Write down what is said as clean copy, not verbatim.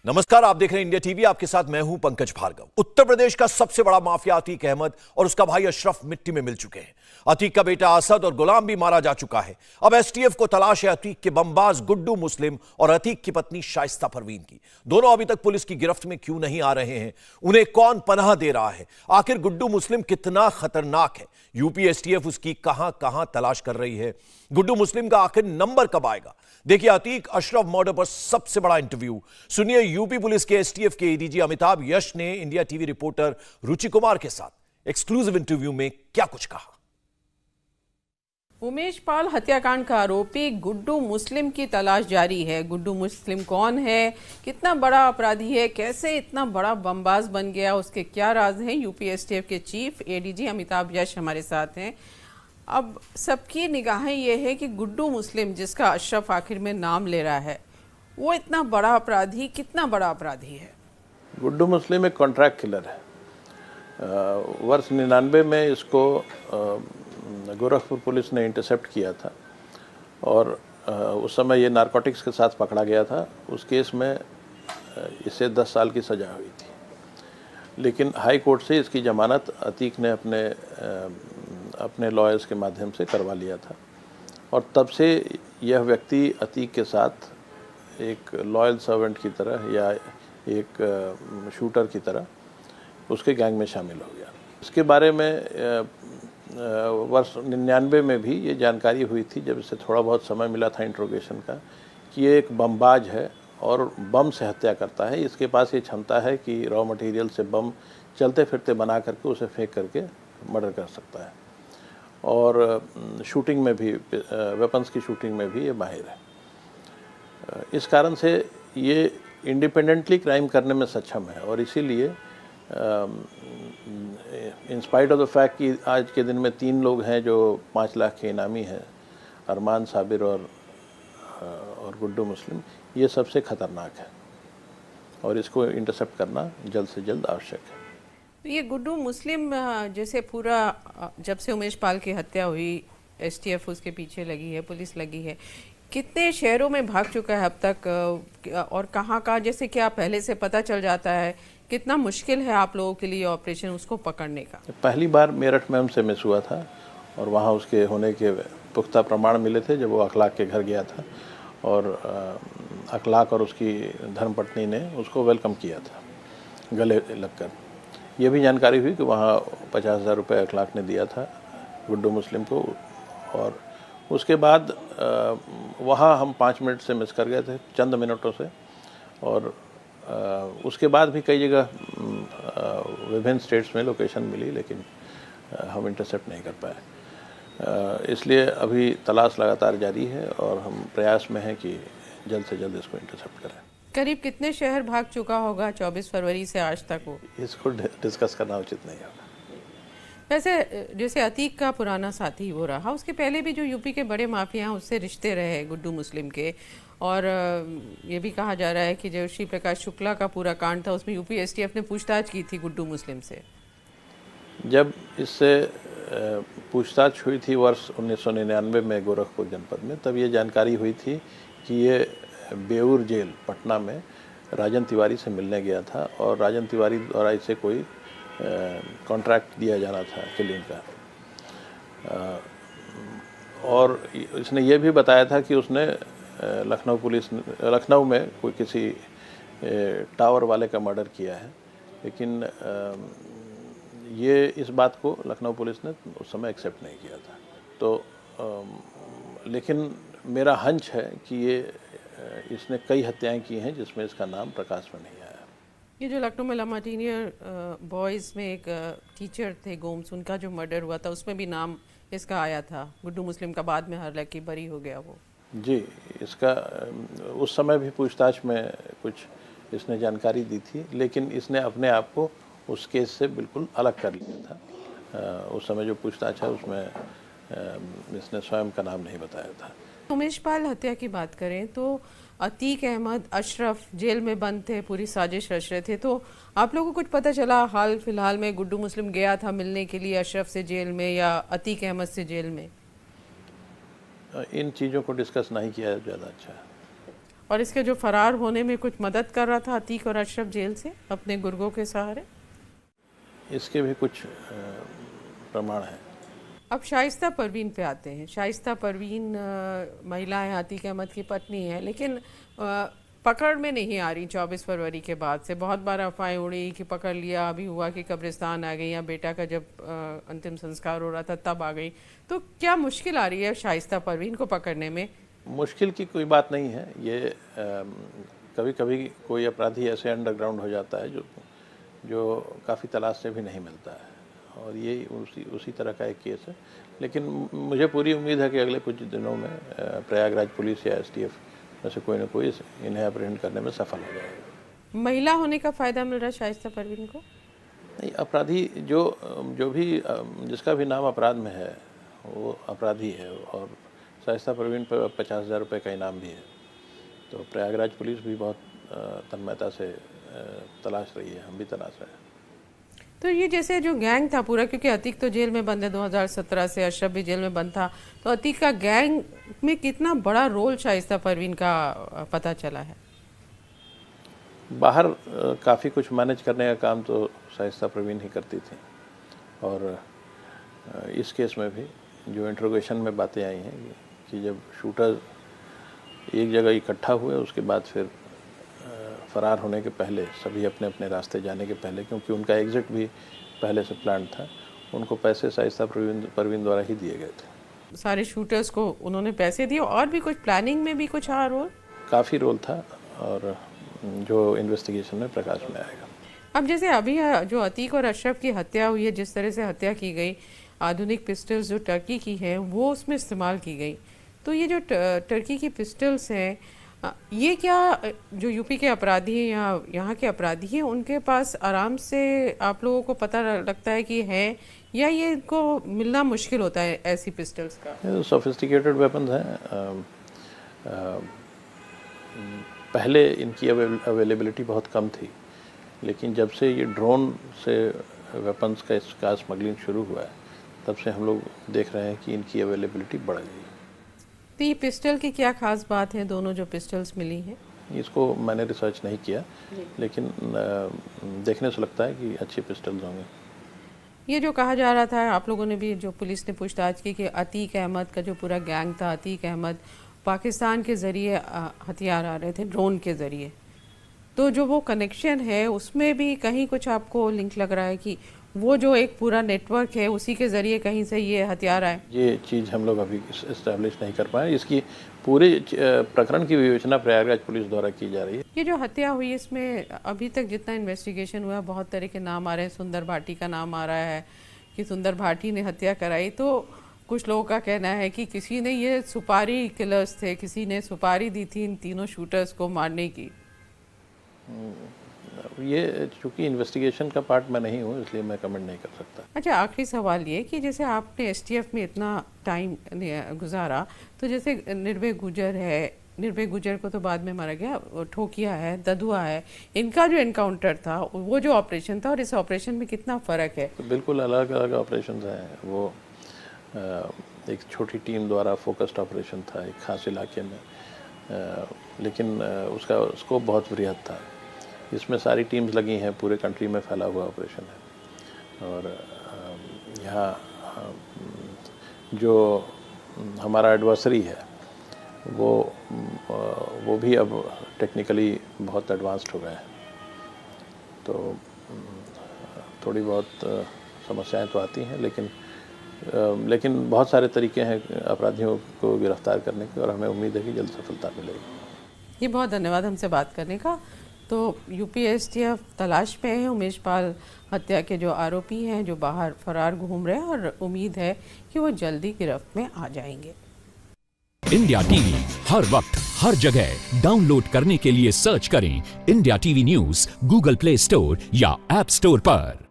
नमस्कार, आप देख रहे हैं इंडिया टीवी। आपके साथ मैं हूं पंकज भार्गव। उत्तर प्रदेश का सबसे बड़ा माफिया अतीक अहमद और उसका भाई अशरफ मिट्टी में मिल चुके हैं। अतीक का बेटा असद और गुलाम भी मारा जा चुका है। अब एसटीएफ को तलाश है अतीक के बमबाज गुड्डू मुस्लिम और अतीक की पत्नी शाइस्ता परवीन की। दोनों अभी तक पुलिस की गिरफ्त में क्यों नहीं आ रहे हैं? उन्हें कौन पनाह दे रहा है? आखिर गुड्डू मुस्लिम कितना खतरनाक है? यूपी एसटीएफ उसकी कहां कहां तलाश कर रही है? गुड्डू मुस्लिम का आखिर नंबर कब आएगा? देखिए अतीक अशरफ मर्डर पर सबसे बड़ा इंटरव्यू। सुनिए यूपी पुलिस के एसटीएफ के एडीजी अमिताभ यश ने इंडिया टीवी रिपोर्टर रुचि कुमार के साथ एक्सक्लूसिव इंटरव्यू में क्या कुछ कहा। उमेश पाल हत्याकांड का आरोपी गुड्डू मुस्लिम की तलाश जारी है। गुड्डू मुस्लिम कौन है, कितना बड़ा अपराधी है, कैसे इतना बड़ा बमबाज बन गया, उसके क्या राज हैं? यूपी एसटीएफ के चीफ एडीजी अमिताभ यश हमारे साथ हैं। अब सबकी निगाहें ये है कि गुड्डू मुस्लिम, जिसका अशरफ आखिर में नाम ले रहा है, वो इतना बड़ा अपराधी, कितना बड़ा अपराधी है? गुड्डू मुस्लिम एक कॉन्ट्रैक्ट किलर है। वर्ष 99 में इसको गोरखपुर पुलिस ने इंटरसेप्ट किया था और उस समय ये नारकोटिक्स के साथ पकड़ा गया था। उस केस में इसे 10 साल की सज़ा हुई थी, लेकिन हाई कोर्ट से इसकी जमानत अतीक ने अपने लॉयर्स के माध्यम से करवा लिया था और तब से यह व्यक्ति अतीक के साथ एक लॉयल सर्वेंट की तरह या एक शूटर की तरह उसके गैंग में शामिल हो गया। इसके बारे में वर्ष 99 में भी ये जानकारी हुई थी, जब इसे थोड़ा बहुत समय मिला था इंट्रोगेशन का, कि ये एक बमबाज है और बम से हत्या करता है। इसके पास ये क्षमता है कि रॉ मटेरियल से बम चलते फिरते बना करके उसे फेंक करके मर्डर कर सकता है और शूटिंग में भी, वेपन्स की शूटिंग में भी ये माहिर है। इस कारण से ये इंडिपेंडेंटली क्राइम करने में सक्षम है और इसीलिए in spite of the fact कि आज के दिन में 3 लोग हैं जो 5 लाख के इनामी हैं, अरमान, साबिर और गुड्डू मुस्लिम, ये सबसे खतरनाक है और इसको इंटरसेप्ट करना जल्द से जल्द आवश्यक है। ये गुड्डू मुस्लिम जैसे पूरा, जब से उमेश पाल की हत्या हुई, एसटीएफ उसके पीछे लगी है, पुलिस लगी है, कितने शहरों में भाग चुका है अब तक और कहाँ कहाँ, जैसे क्या पहले से पता चल जाता है? कितना मुश्किल है आप लोगों के लिए ऑपरेशन उसको पकड़ने का? पहली बार मेरठ में हमसे मिस हुआ था और वहाँ उसके होने के पुख्ता प्रमाण मिले थे जब वो अखलाक के घर गया था और अखलाक और उसकी धर्मपत्नी ने उसको वेलकम किया था गले लगकर। ये भी जानकारी हुई कि वहाँ 50,000 रुपये अखलाक ने दिया था गुड्डू मुस्लिम को और उसके बाद वहाँ हम 5 मिनट से मिस कर गए थे, चंद मिनटों से, और उसके बाद भी कई जगह विभिन्न स्टेट्स में लोकेशन मिली, लेकिन हम इंटरसेप्ट नहीं कर पाए। इसलिए अभी तलाश लगातार जारी है और हम प्रयास में हैं कि जल्द से जल्द इसको इंटरसेप्ट करें। करीब कितने शहर भाग चुका होगा 24 फरवरी से आज तक? वो इसको डिस्कस करना उचित नहीं होगा। वैसे जैसे अतीक का पुराना साथी वो रहा, उसके पहले भी जो यूपी के बड़े माफिया हैं उससे रिश्ते रहे गुड्डू मुस्लिम के, और ये भी कहा जा रहा है कि जो श्री प्रकाश शुक्ला का पूरा कांड था उसमें यूपी एसटीएफ ने पूछताछ की थी गुड्डू मुस्लिम से। जब इससे पूछताछ हुई थी वर्ष 1999 में गोरखपुर जनपद में, तब ये जानकारी हुई थी कि ये बेऊर जेल पटना में राजन तिवारी से मिलने गया था और राजन तिवारी द्वारा इसे कोई कॉन्ट्रैक्ट दिया जाना था किलिंग का, और इसने ये भी बताया था कि उसने लखनऊ में कोई किसी टावर वाले का मर्डर किया है, लेकिन ये इस बात को लखनऊ पुलिस ने उस समय एक्सेप्ट नहीं किया था। तो लेकिन मेरा हंच है कि इसने कई हत्याएं की हैं जिसमें इसका नाम प्रकाश में नहीं आया। ये जो लखनऊ में लामाटीनियर बॉयज़ में एक टीचर थे गोम्स, उनका जो मर्डर हुआ था उसमें भी नाम इसका आया था गुड्डू मुस्लिम का, बाद में हालांकि बरी हो गया वो। जी, इसका उस समय भी पूछताछ में कुछ इसने जानकारी दी थी, लेकिन इसने अपने आप को उस केस से बिल्कुल अलग कर लिया था। उस समय जो पूछताछ है उसमें इसने स्वयं का नाम नहीं बताया था। उमेश पाल हत्या की बात करें तो अतीक अहमद, अशरफ जेल में बंद थे, पूरी साजिश रच रहे थे, तो आप लोगों को कुछ पता चला हाल फिलहाल में गुड्डू मुस्लिम गया था मिलने के लिए अशरफ से जेल में या अतीक अहमद से जेल में? इन चीज़ों को डिस्कस नहीं किया ज़्यादा अच्छा है। और इसके जो फरार होने में कुछ मदद कर रहा था अतीक और अशरफ जेल से अपने गुर्गों के सहारे? इसके भी कुछ प्रमाण हैं। अब शाइस्ता परवीन पे आते हैं। शाइस्ता परवीन महिला है, अतीक अहमद की पत्नी है, लेकिन पकड़ में नहीं आ रही 24 फरवरी के बाद से। बहुत बार अफवाहें उड़ी कि पकड़ लिया, अभी हुआ कि कब्रिस्तान आ गई, या बेटा का जब अंतिम संस्कार हो रहा था तब आ गई। तो क्या मुश्किल आ रही है शाइस्ता परवीन को पकड़ने में? मुश्किल की कोई बात नहीं है। ये कभी कभी कोई अपराधी ऐसे अंडरग्राउंड हो जाता है जो काफ़ी तलाश से भी नहीं मिलता है, और ये उसी तरह का एक केस है। लेकिन मुझे पूरी उम्मीद है कि अगले कुछ दिनों में प्रयागराज पुलिस या STF में से कोई ना कोई इन्हें अपहरण करने में सफल हो जाएगा। महिला होने का फ़ायदा मिल रहा है शाइस्ता परवीन को? नहीं, अपराधी जो भी जिसका भी नाम अपराध में है वो अपराधी है, और शाइस्ता परवीन पर 50,000 रुपये का इनाम भी है। तो प्रयागराज पुलिस भी बहुत तन्मयता से तलाश रही है, हम भी तलाश रहे हैं। तो ये जैसे जो गैंग था पूरा, क्योंकि अतीक तो जेल में बंद है 2017 से, अशरफ भी जेल में बंद था, तो अतीक का गैंग में कितना बड़ा रोल शाइस्ता परवीन का पता चला है? बाहर काफ़ी कुछ मैनेज करने का काम तो शाइस्ता परवीन ही करती थी, और इस केस में भी जो इंट्रोगेशन में बातें आई हैं कि जब शूटर एक जगह इकट्ठा हुए, उसके बाद फिर फरार होने के पहले, सभी अपने अपने रास्ते जाने के पहले, क्योंकि उनका एग्जिट भी पहले से प्लान था, उनको पैसे शाइस्ता परवीन द्वारा ही दिए गए थे। सारे शूटर्स को उन्होंने पैसे दिए, और भी कुछ प्लानिंग में भी कुछ रोल? काफ़ी रोल था, और जो इन्वेस्टिगेशन में प्रकाश में आएगा। अब जैसे अभी जो अतीक और अशरफ की हत्या हुई है, जिस तरह से हत्या की गई, आधुनिक पिस्टल्स जो टर्की की हैं वो उसमें इस्तेमाल की गई, तो ये जो टर्की की पिस्टल्स हैं, ये क्या जो यूपी के अपराधी हैं या यहाँ के अपराधी हैं उनके पास आराम से आप लोगों को पता लगता है कि है, या ये इनको मिलना मुश्किल होता है ऐसी पिस्टल्स का? सोफिस्टिकेटेड वेपन्स हैं। पहले इनकी अवेलेबिलिटी बहुत कम थी, लेकिन जब से ये ड्रोन से वेपन्स का इसका स्मगलिंग शुरू हुआ है, तब से हम लोग देख रहे हैं कि इनकी अवेलेबिलिटी बढ़ गई। तो ये पिस्टल की क्या खास बात है, दोनों जो पिस्टल्स मिली हैं? इसको मैंने रिसर्च नहीं किया, लेकिन देखने से लगता है कि अच्छे पिस्टल्स होंगे। ये जो कहा जा रहा था, आप लोगों ने भी, जो पुलिस ने पूछताछ की, कि अतीक अहमद का जो पूरा गैंग था, अतीक अहमद पाकिस्तान के ज़रिए हथियार आ रहे थे, ड्रोन के ज़रिए, तो जो वो कनेक्शन है उसमें भी कहीं कुछ आपको लिंक लग रहा है कि वो जो एक पूरा नेटवर्क है उसी के ज़रिए कहीं से ये हथियार आए? ये चीज़ हम लोग अभी इस्टेब्लिश नहीं कर पाए। इसकी पूरे प्रकरण की विवेचना प्रयागराज पुलिस द्वारा की जा रही है। ये जो हत्या हुई, इसमें अभी तक जितना इन्वेस्टिगेशन हुआ, बहुत तरह के नाम आ रहे हैं। सुंदर भाटी का नाम आ रहा है कि सुंदर भाटी ने हत्या कराई, तो कुछ लोगों का कहना है कि किसी ने, ये सुपारी किलर्स थे, किसी ने सुपारी दी थी इन तीनों शूटर्स को मारने की। ये चूँकि इन्वेस्टिगेशन का पार्ट मैं नहीं हूँ, इसलिए मैं कमेंट नहीं कर सकता। अच्छा, आखिरी सवाल ये कि जैसे आपने STF में इतना टाइम गुजारा, तो जैसे निर्भय गुजर है, निर्भय गुजर को तो बाद में मारा गया, ठोकिया है, ददुआ है, इनका जो एनकाउंटर था, वो जो ऑपरेशन था और इस ऑपरेशन में कितना फ़र्क है? तो बिल्कुल अलग अलग ऑपरेशन हैं। वो एक छोटी टीम द्वारा फोकस्ड ऑपरेशन था एक खास इलाके में, लेकिन उसका स्कोप बहुत वृहद था। इसमें सारी टीम्स लगी हैं, पूरे कंट्री में फैला हुआ ऑपरेशन है, और यहाँ जो हमारा एडवर्सरी है वो भी अब टेक्निकली बहुत एडवांस्ड हो गए हैं, तो थोड़ी बहुत समस्याएं तो आती हैं, लेकिन बहुत सारे तरीके हैं अपराधियों को गिरफ्तार करने के, और हमें उम्मीद है कि जल्द सफलता मिलेगी। ये बहुत धन्यवाद हमसे बात करने का। तो यूपी STF तलाश में है उमेश पाल हत्या के जो आरोपी हैं, जो बाहर फरार घूम रहे हैं, और उम्मीद है कि वो जल्दी गिरफ्त में आ जाएंगे। इंडिया टीवी हर वक्त हर जगह डाउनलोड करने के लिए सर्च करें India TV news Google play store या ऐप स्टोर पर।